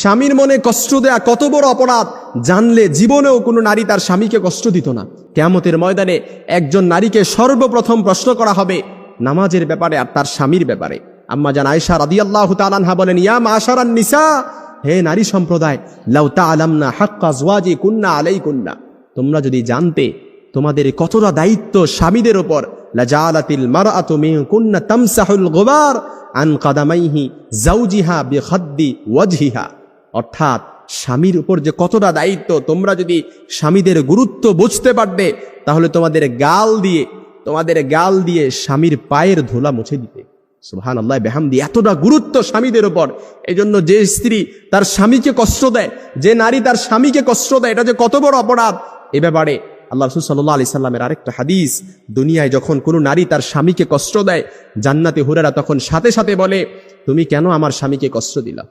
স্বামীর মনে কষ্ট দেয়া কত বড় অপরাধ জানলে জীবনেও কোনো নারী তার স্বামীকে কষ্ট দিত না। কিয়ামতের ময়দানে একজন নারীকে সর্বপ্রথম প্রশ্ন করা হবে নামাজের ব্যাপারে আর তার স্বামীর ব্যাপারে। আম্মা জান আয়েশা রাদিয়াল্লাহু তাআলা আনহা বলেন, ইয়া মাশারান নিসা, হে নারী সম্প্রদায়, লাউ তাআলামনা হাক্কা আজওয়াজি কুন্না আলাইকুন্না, তোমরা যদি জানতে তোমাদের কতটা দায়িত্ব স্বামীদের উপর, লাজালাতিল মারআতু মিনকুন্না তামসাহুল গুবার আন কাদামাইহি যাওজিহা বিখাদ্দি ওয়াজহিহা। অর্থাৎ স্বামীর উপর যে কতটা দায়িত্ব, তোমরা যদি স্বামীদের গুরুত্ব বুঝতে পারতে তাহলে তোমাদের গাল দিয়ে স্বামীর পায়ের ধুলা মুছে দিতে। সুবহানাল্লাহ বিহামদি, এতটা গুরুত্ব স্বামীদের উপর। এই জন্য যে স্ত্রী তার স্বামীকে কষ্ট দেয়, যে নারী তার স্বামীকে কষ্ট দেয়, এটা যে কত বড় অপরাধ। এ ব্যাপারে আল্লাহ রাসূল সাল্লাল্লাহু আলাইহি সাল্লামের আরেকটা হাদিস, দুনিয়ায় যখন কোনো নারী তার স্বামীকে কষ্ট দেয়, জান্নাতে হুরেরা তখন সাথে সাথে বলে, তুমি কেন আমার স্বামীকে কষ্ট দিলা?